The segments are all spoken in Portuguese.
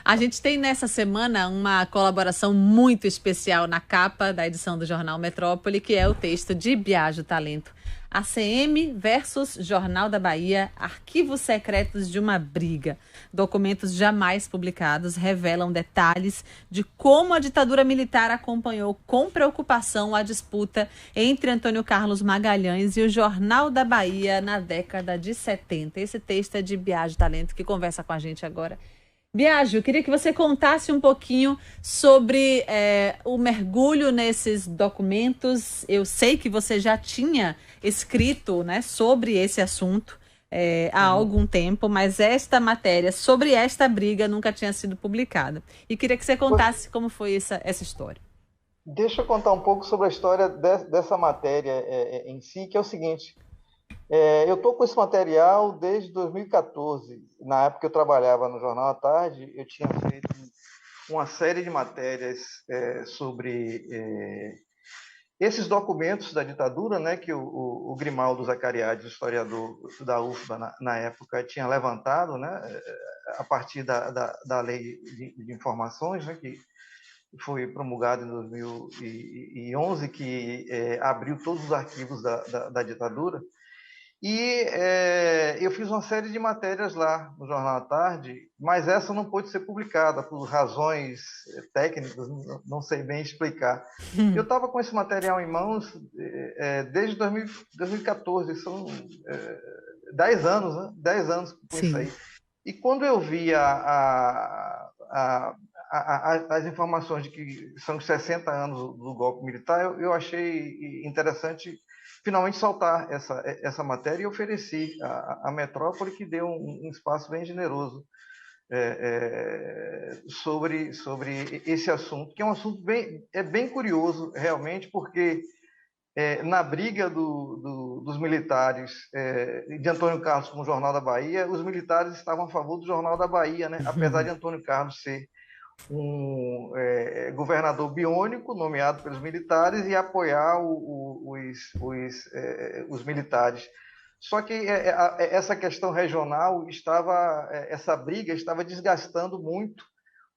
A gente tem nessa semana uma colaboração muito especial na capa da edição do Jornal Metrópole, que é o texto de Biagio Talento. ACM versus Jornal da Bahia, arquivos secretos de uma briga. Documentos jamais publicados revelam detalhes de como a ditadura militar acompanhou com preocupação a disputa entre Antônio Carlos Magalhães e o Jornal da Bahia na década de 70. Esse texto é de Biagio Talento, que conversa com a gente agora. Biagio, eu queria que você contasse um pouquinho sobre o mergulho nesses documentos. Eu sei que você já tinha escrito, né, sobre esse assunto há algum tempo, mas esta matéria sobre esta briga nunca tinha sido publicada. E queria que você contasse como foi essa história. Deixa eu contar um pouco sobre a história dessa matéria em si, que é o seguinte. Eu estou com esse material desde 2014. Na época que eu trabalhava no Jornal à Tarde, eu tinha feito uma série de matérias sobre esses documentos da ditadura, né, que o Grimaldo Zacariades, historiador da UFBA na época, tinha levantado, né, a partir da Lei de Informações, né, que foi promulgada em 2011, que abriu todos os arquivos da ditadura. E eu fiz uma série de matérias lá no Jornal à Tarde, mas essa não pôde ser publicada por razões técnicas, não sei bem explicar. Eu estava com esse material em mãos desde 2014, são 10 anos, né? 10 anos com isso Sim. aí. E quando eu vi as informações de que são os 60 anos do golpe militar, eu achei interessante finalmente soltar essa matéria e ofereci à Metrópole, que deu um espaço bem generoso sobre esse assunto, que é um assunto bem curioso, realmente, porque na briga dos militares de Antônio Carlos com o Jornal da Bahia, os militares estavam a favor do Jornal da Bahia, né? Apesar de Antônio Carlos ser um governador biônico nomeado pelos militares e apoiar os militares. Só que essa questão regional essa briga estava desgastando muito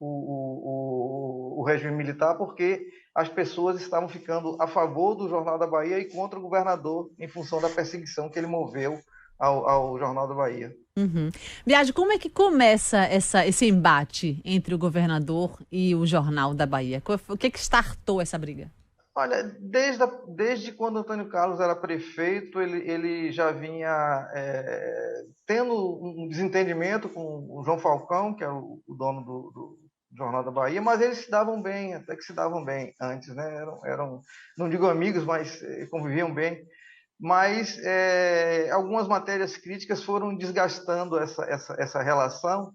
o regime militar, porque as pessoas estavam ficando a favor do Jornal da Bahia e contra o governador em função da perseguição que ele moveu ao Jornal da Bahia. Uhum. Biagio, como é que começa esse embate entre o governador e o Jornal da Bahia? O que startou essa briga? Olha, desde quando Antônio Carlos era prefeito, ele já vinha tendo um desentendimento com o João Falcão, que é o dono do Jornal da Bahia, mas eles se davam bem, até que se davam bem antes, né? Eram não digo amigos, mas conviviam bem. Mas algumas matérias críticas foram desgastando essa relação.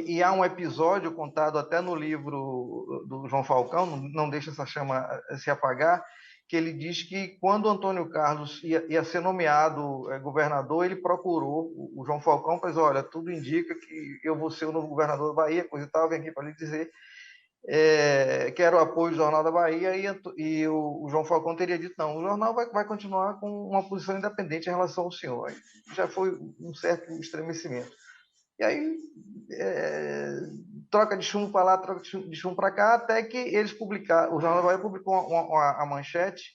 E há um episódio contado até no livro do João Falcão, Não Deixa Essa Chama Se Apagar, que ele diz que quando Antônio Carlos ia ser nomeado governador, ele procurou o João Falcão, pois olha, tudo indica que eu vou ser o novo governador da Bahia, coisa e tal, vem aqui para lhe dizer. Quero o apoio do Jornal da Bahia, e o João Falcão teria dito, não, o jornal vai continuar com uma posição independente em relação ao senhor. Aí já foi um certo estremecimento. E aí, troca de chumbo para lá, troca de chumbo para cá, até que eles publicaram, o Jornal da Bahia publicou a manchete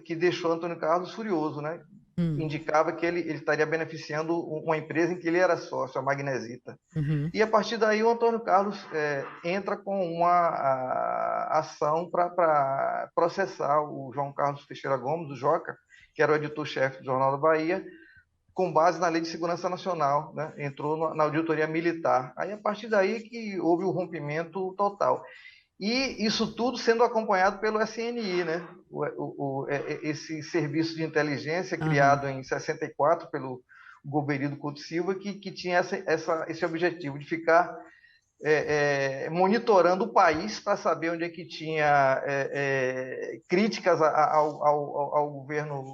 que deixou Antônio Carlos furioso, né? Indicava que ele estaria beneficiando uma empresa em que ele era sócio, a Magnesita. Uhum. E a partir daí o Antônio Carlos entra com uma ação para processar o João Carlos Teixeira Gomes, o Joca, que era o editor-chefe do Jornal da Bahia, com base na Lei de Segurança Nacional, né? Entrou na auditoria militar. Aí, a partir daí que houve o rompimento total. E isso tudo sendo acompanhado pelo SNI, né? Esse serviço de inteligência criado em 64 pelo Goberido Couto Silva, que tinha esse objetivo de ficar monitorando o país para saber onde é que tinha críticas ao governo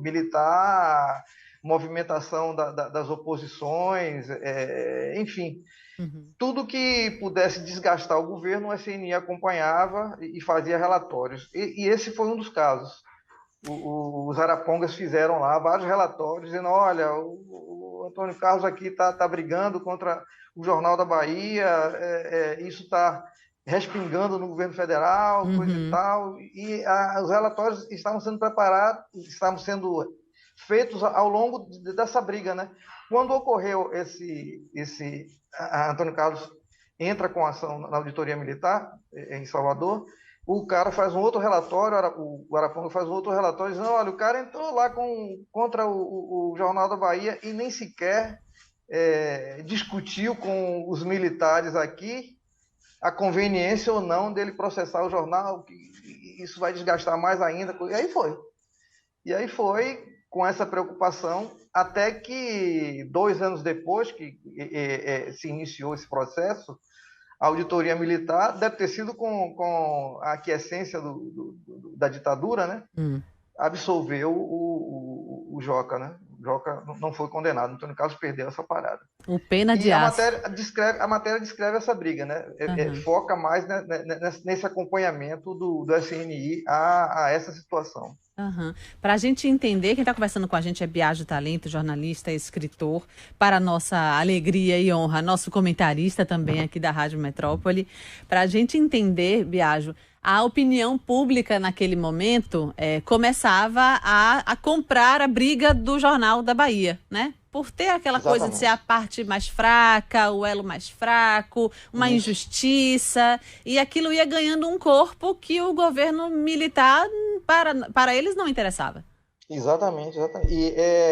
militar, movimentação das oposições, enfim. Tudo que pudesse desgastar o governo, o SNI acompanhava e fazia relatórios. E esse foi um dos casos. Os arapongas fizeram lá vários relatórios dizendo, olha, o Antônio Carlos aqui tá brigando contra o Jornal da Bahia, isso está respingando no governo federal, coisa e tal, e os relatórios estavam sendo preparados, estavam sendo feitos ao longo dessa briga, né? Quando ocorreu Antônio Carlos entra com ação na auditoria militar em Salvador, o cara faz um outro relatório, o Araponga faz um outro relatório, dizendo, olha, o cara entrou lá contra o Jornal da Bahia e nem sequer discutiu com os militares aqui a conveniência ou não dele processar o jornal, que isso vai desgastar mais ainda. E aí foi com essa preocupação, até que 2 anos depois que se iniciou esse processo, a auditoria militar deve ter sido com a aquiescência da ditadura, né? Absolveu o Joca, né? O Joca não foi condenado, Antônio Carlos perdeu essa parada. O pena de aço. A matéria descreve essa briga, né? Foca mais nesse acompanhamento do SNI a essa situação. Para a gente entender, quem está conversando com a gente é Biagio Talento, jornalista, escritor, para nossa alegria e honra, nosso comentarista também aqui da Rádio Metrópole. Para a gente entender, Biagio, a opinião pública naquele momento começava a comprar a briga do Jornal da Bahia, né? Por ter aquela coisa de ser a parte mais fraca, o elo mais fraco, uma injustiça, e aquilo ia ganhando um corpo que o governo militar, para eles, não interessava. Exatamente. E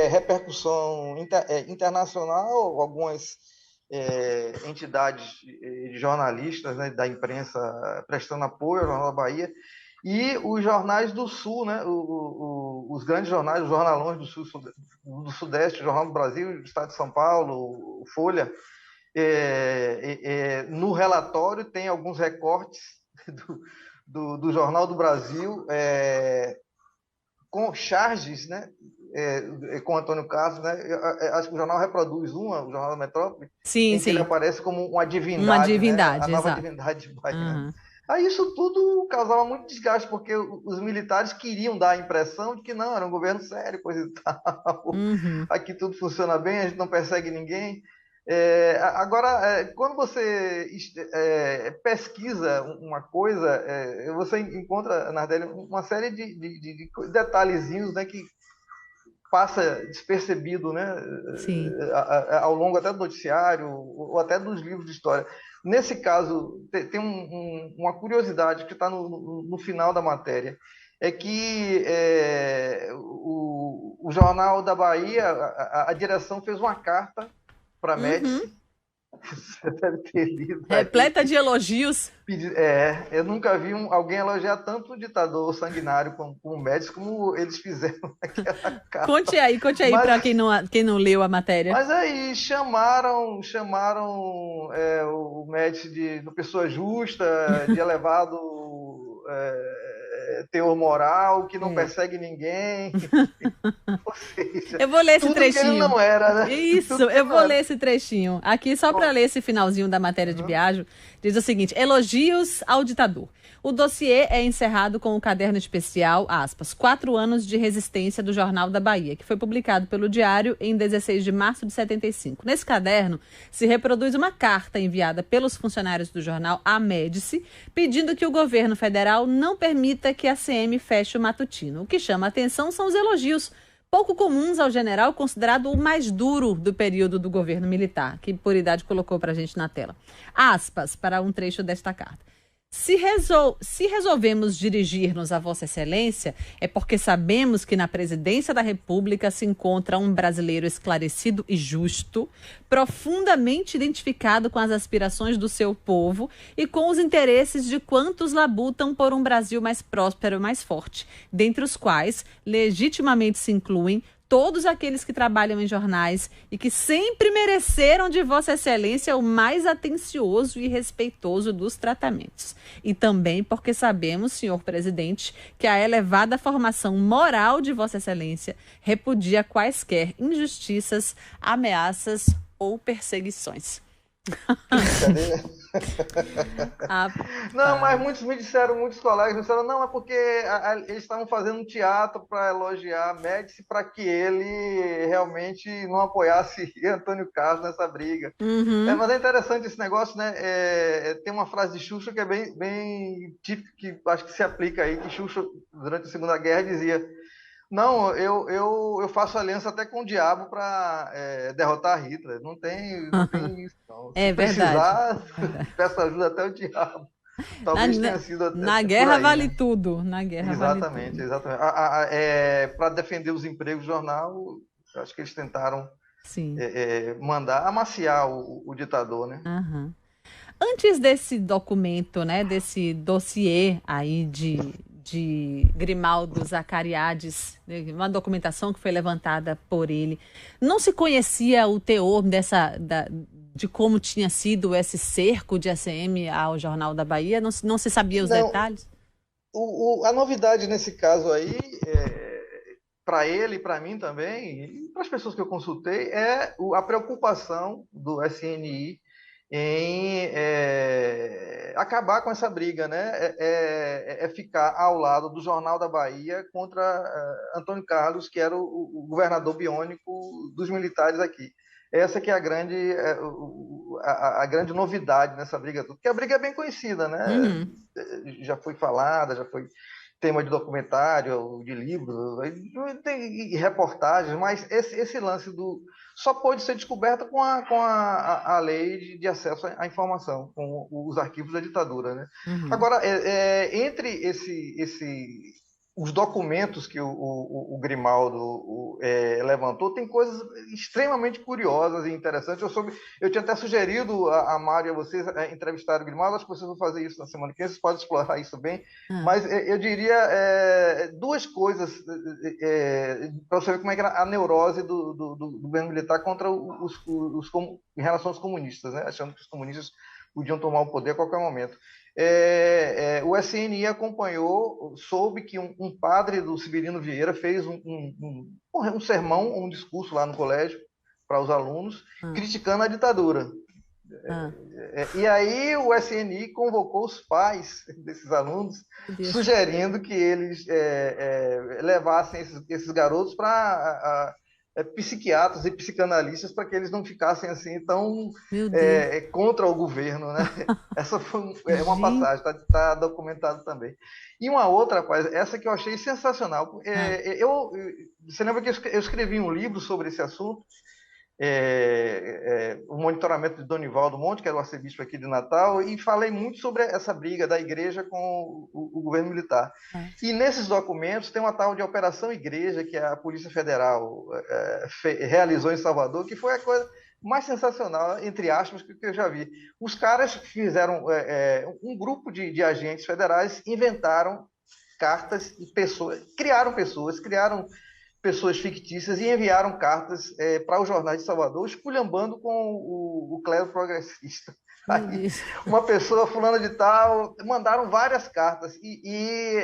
repercussão internacional, algumas entidades de jornalistas, né, da imprensa prestando apoio ao Jornal da Bahia, e os jornais do Sul, né, os grandes jornais, os jornalões do Sul, do Sudeste, o Jornal do Brasil, o Estado de São Paulo, o Folha. No relatório tem alguns recortes do Jornal do Brasil com charges, né, com Antônio Carlos, né? Acho que o jornal reproduz o Jornal da Metrópole, sim. Ele aparece como uma divindade, uma divindade, né? A nova exato. divindade de Bahia. Né? Aí isso tudo causava muito desgaste, porque os militares queriam dar a impressão de que não, era um governo sério, coisa e tal. Aqui tudo funciona bem, a gente não persegue ninguém. Agora, quando você pesquisa uma coisa, você encontra, Nardelli, uma série de detalhezinhos, né, que passa despercebido, né, ao longo até do noticiário ou até dos livros de história. Nesse caso, tem uma curiosidade que está no final da matéria, é que o Jornal da Bahia, a direção fez uma carta para a Médici. Você deve ter lido. Repleta de elogios. Eu nunca vi alguém elogiar tanto o ditador sanguinário como o Médici, como eles fizeram naquela carta. Conte aí para quem não leu a matéria. Mas aí chamaram o Médici de pessoa justa, de elevado teor moral, que não persegue ninguém. Ou seja, eu vou ler esse trechinho. Que ele não era, né? Isso, eu vou ler esse trechinho. Aqui, só para ler esse finalzinho da matéria de Biagio, diz o seguinte: elogios ao ditador. O dossiê é encerrado com o caderno especial, aspas, 4 anos de resistência do Jornal da Bahia, que foi publicado pelo Diário em 16 de março de 75. Nesse caderno, se reproduz uma carta enviada pelos funcionários do jornal à Médici, pedindo que o governo federal não permita que a CM feche o matutino. O que chama a atenção são os elogios pouco comuns ao general, considerado o mais duro do período do governo militar, que por idade colocou para a gente na tela. Aspas para um trecho desta carta. Se resolvemos dirigir-nos a Vossa Excelência, é porque sabemos que na presidência da República se encontra um brasileiro esclarecido e justo, profundamente identificado com as aspirações do seu povo e com os interesses de quantos labutam por um Brasil mais próspero e mais forte, dentre os quais legitimamente se incluem todos aqueles que trabalham em jornais e que sempre mereceram de Vossa Excelência o mais atencioso e respeitoso dos tratamentos. E também porque sabemos, senhor presidente, que a elevada formação moral de Vossa Excelência repudia quaisquer injustiças, ameaças ou perseguições. Não, mas Rapaz. muitos me disseram, muitos colegas me disseram, não, é porque eles estavam fazendo um teatro para elogiar Médici para que ele realmente não apoiasse Antônio Carlos nessa briga. Uhum. Mas é interessante esse negócio, né? Tem uma frase de Xuxa que é bem típica, que acho que se aplica aí, que Xuxa, durante a Segunda Guerra, dizia: não, eu faço aliança até com o diabo para derrotar Hitler. Não tem isso, não. Se É verdade. precisar, É verdade. peço ajuda até o diabo. Na, Talvez na, tenha sido na por guerra aí, vale né? tudo. Na guerra vale Exatamente, tudo. exatamente. Para defender os empregos do jornal, acho que eles tentaram Sim. mandar amaciar o ditador, né? Aham. Antes desse documento, né, desse dossiê aí de Grimaldo Zacariades, né, uma documentação que foi levantada por ele, não se conhecia o teor de como tinha sido esse cerco de ACM ao Jornal da Bahia? Não se sabia os Não, detalhes? a novidade nesse caso aí, para ele e para mim também, e para as pessoas que eu consultei, é a preocupação do SNI em acabar com essa briga, né? É ficar ao lado do Jornal da Bahia contra Antônio Carlos, que era o governador biônico dos militares aqui. Essa que é a grande novidade nessa briga, porque a briga é bem conhecida, né? Uhum. Já foi falada, já foi tema de documentário, de livro, tem reportagens, mas esse lance do só pode ser descoberta com a lei de acesso à informação, com os arquivos da ditadura, né? Uhum. Agora, entre os documentos que o Grimaldo levantou, tem coisas extremamente curiosas e interessantes. Eu tinha até sugerido a Mário e a vocês entrevistar o Grimaldo, acho que vocês vão fazer isso na semana que vem, vocês podem explorar isso bem, Ah, mas eu diria duas coisas para você ver como é que era a neurose do governo militar contra em relação aos comunistas, né? Achando que os comunistas podiam tomar o poder a qualquer momento. O SNI acompanhou, soube que um padre do Severino Vieira fez um sermão, um discurso lá no colégio para os alunos, ah, criticando a ditadura. ah. E aí o SNI convocou os pais desses alunos, Meu Deus. sugerindo que eles levassem esses garotos para psiquiatras e psicanalistas para que eles não ficassem assim tão Meu Deus. contra o governo, né? Essa foi uma Gente. passagem, está documentado também. E uma outra, rapaz, essa que eu achei sensacional. Ah, Você lembra que eu escrevi um livro sobre esse assunto? O monitoramento de Donivaldo Monte, que era o arcebispo aqui de Natal, e falei muito sobre essa briga da igreja com o governo militar. ah. E nesses documentos tem uma tal de Operação Igreja, que a Polícia Federal realizou em Salvador, que foi a coisa mais sensacional, entre aspas, que eu já vi. Os caras fizeram, um grupo de agentes federais inventaram cartas e criaram pessoas fictícias e enviaram cartas para os jornais de Salvador, esculhambando com o clero progressista. Meu Aí, Deus. uma pessoa, fulana de tal, mandaram várias cartas e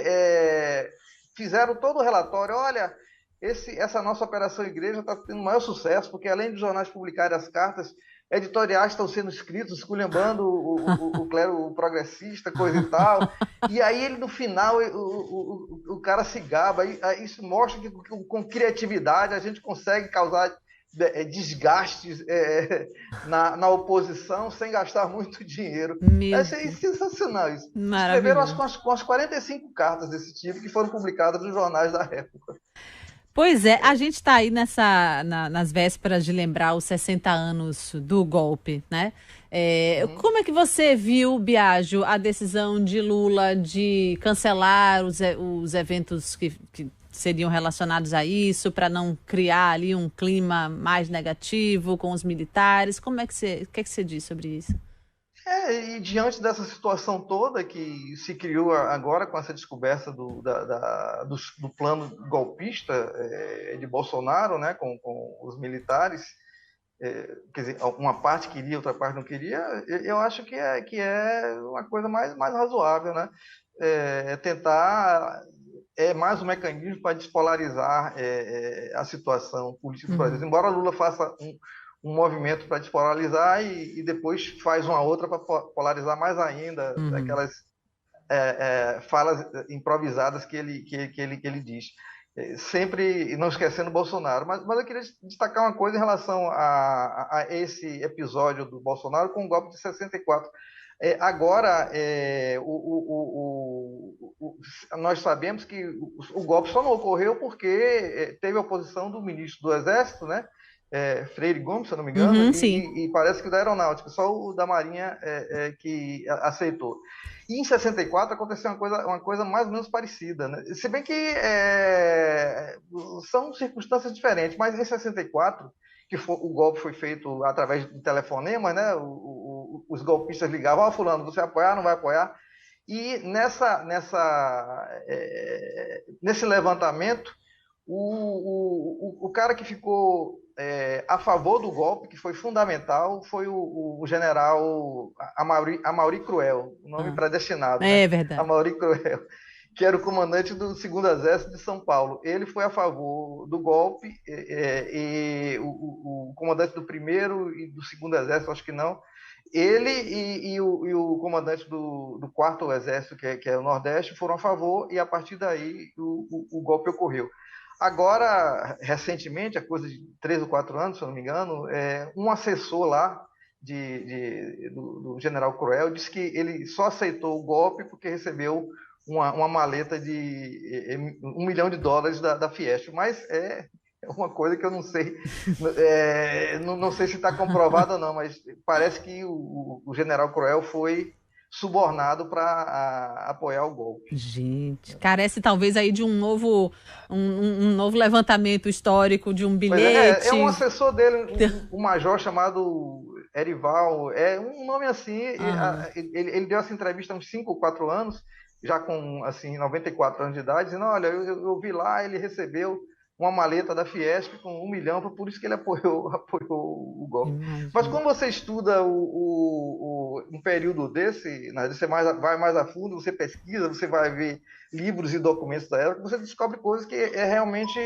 fizeram todo o relatório. Olha, essa nossa Operação Igreja está tendo maior sucesso, porque além dos jornais publicarem as cartas, editoriais estão sendo escritos, esculhambando o clero progressista, coisa e tal. E aí ele no final o cara se gaba, isso mostra que com criatividade a gente consegue causar desgastes na oposição sem gastar muito dinheiro. Meu Achei Deus. sensacional isso. Escreveram acho, Maravilhoso. com as 45 cartas desse tipo que foram publicadas nos jornais da época. Pois é, a gente está aí nas vésperas de lembrar os 60 anos do golpe, né? Uhum. Como é que você viu, Biagio, a decisão de Lula de cancelar os eventos que seriam relacionados a isso, para não criar ali um clima mais negativo com os militares? O que é que você diz sobre isso? E diante dessa situação toda que se criou agora com essa descoberta do plano golpista de Bolsonaro, né, com os militares, quer dizer, uma parte queria, outra parte não queria, eu acho que é uma coisa mais razoável, né? Tentar mais um mecanismo para despolarizar a situação política do Brasil. Uhum. Embora Lula faça um movimento para despolarizar e depois faz uma outra para polarizar mais ainda, aquelas falas improvisadas que ele diz. Sempre não esquecendo o Bolsonaro. Mas eu queria destacar uma coisa em relação a esse episódio do Bolsonaro com o golpe de 64. Agora, nós sabemos que o golpe só não ocorreu porque teve a oposição do ministro do Exército, né? Freire Gomes, se eu não me engano, e parece que da Aeronáutica, só o da Marinha que aceitou. E em 64 aconteceu uma coisa mais ou menos parecida, né? Se bem que são circunstâncias diferentes, mas em 64, o golpe foi feito através de telefonema, né? Os golpistas ligavam, fulano, você vai apoiar, não vai apoiar? E nesse levantamento, o cara que ficou a favor do golpe, que foi fundamental, foi o general Amaury Cruel, o nome predestinado. É verdade. Amaury Cruel, que era o comandante do 2º Exército de São Paulo. Ele foi a favor do golpe, e o comandante do 1º e do 2º Exército, acho que não. Ele e o comandante do 4º Exército, que é o Nordeste, foram a favor, e a partir daí o golpe ocorreu. Agora, recentemente, há coisa de 3 ou 4 anos, se eu não me engano, um assessor lá do general Cruel disse que ele só aceitou o golpe porque recebeu uma maleta de $1 milhão da Fiesp. Mas é uma coisa que eu não sei, não sei se está comprovado ou não, mas parece que o general Cruel foi subornado para apoiar o golpe. Gente, carece talvez aí de um novo levantamento histórico, de um bilhete. É um assessor dele, um major chamado Erival, um nome assim. Ele deu essa entrevista há uns 5 ou 4 anos, já com assim 94 anos de idade, dizendo, olha, eu vi lá, ele recebeu uma maleta da Fiesp com $1 milhão, por isso que ele apoiou o golpe. Mas quando você estuda um período desse, né, você vai mais a fundo, você pesquisa, você vai ver livros e documentos da época, você descobre coisas que realmente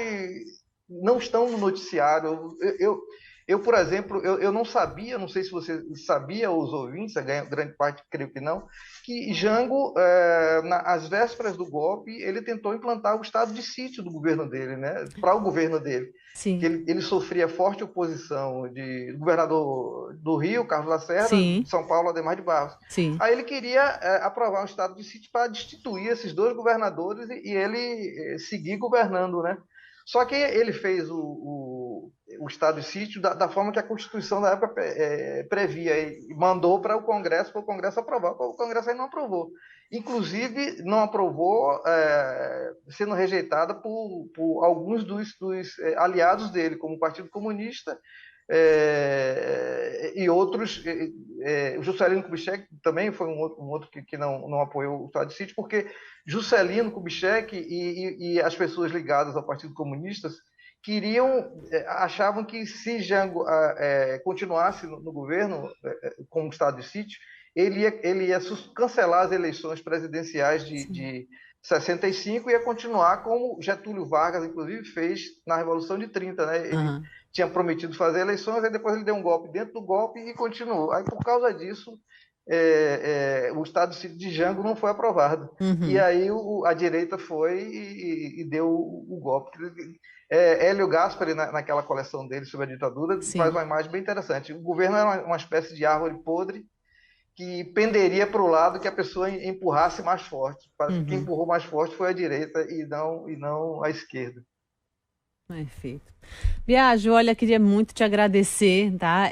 não estão no noticiário. Eu, por exemplo, eu não sabia, não sei se você sabia, os ouvintes, a grande parte creio que não, que Jango, às vésperas do golpe, ele tentou implantar o estado de sítio do governo dele, né, para o governo dele. Sim. Que ele sofria forte oposição do governador do Rio, Carlos Lacerda, Sim. de São Paulo, Adhemar de Barros. Sim. Aí ele queria aprovar um estado de sítio para destituir esses 2 governadores e ele seguir governando, né? Só que ele fez o estado de sítio da forma que a Constituição da época previa e mandou para o Congresso aprovar. O Congresso aí não aprovou. Inclusive, não aprovou, sendo rejeitada por alguns dos aliados dele, como o Partido Comunista e outros. O Juscelino Kubitschek também foi um outro que não apoiou o estado de sítio, porque Juscelino Kubitschek e as pessoas ligadas ao Partido Comunista achavam que se Jango continuasse no governo com o estado de sítio, ele ia cancelar as eleições presidenciais de 65 e ia continuar como Getúlio Vargas, inclusive, fez na Revolução de 30, né? Ele tinha prometido fazer eleições, aí depois ele deu um golpe dentro do golpe e continuou. Aí, por causa disso, o estado de sítio de Jango não foi aprovado. E aí a direita foi e deu o golpe. Hélio Gaspari, naquela coleção dele sobre a ditadura, Sim. faz uma imagem bem interessante. O governo era uma espécie de árvore podre que penderia para o lado que a pessoa empurrasse mais forte. Quem empurrou mais forte foi a direita e não a esquerda. Perfeito. Biagio, olha, queria muito te agradecer, tá?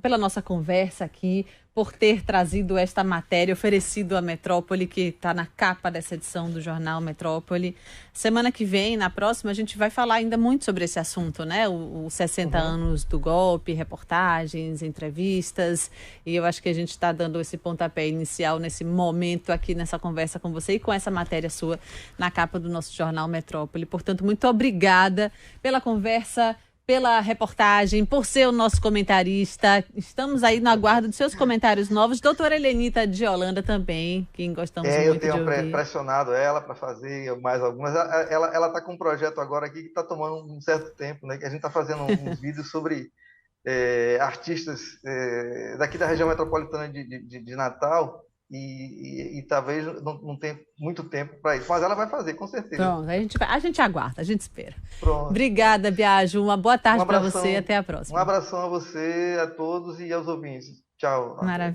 Pela nossa conversa aqui, por ter trazido esta matéria, oferecido à Metrópole, que está na capa dessa edição do jornal Metrópole. Semana que vem, na próxima, a gente vai falar ainda muito sobre esse assunto, né? Os 60 anos do golpe, reportagens, entrevistas, e eu acho que a gente está dando esse pontapé inicial nesse momento aqui, nessa conversa com você e com essa matéria sua na capa do nosso jornal Metrópole. Portanto, muito obrigada pela conversa, pela reportagem, por ser o nosso comentarista. Estamos aí no aguardo de seus comentários novos. Doutora Helenita de Holanda também, que gostamos muito de ouvir. Eu tenho pressionado ela para fazer mais algumas. Ela está com um projeto agora aqui que está tomando um certo tempo, né? Que a gente está fazendo uns vídeos sobre artistas daqui da região metropolitana de Natal. E talvez não tenha muito tempo para isso, mas ela vai fazer, com certeza. Pronto, a gente aguarda, a gente espera. Pronto. Obrigada, Biagio. Uma boa tarde para você e até a próxima. Um abração a você, a todos e aos ouvintes. Tchau. Maravilha.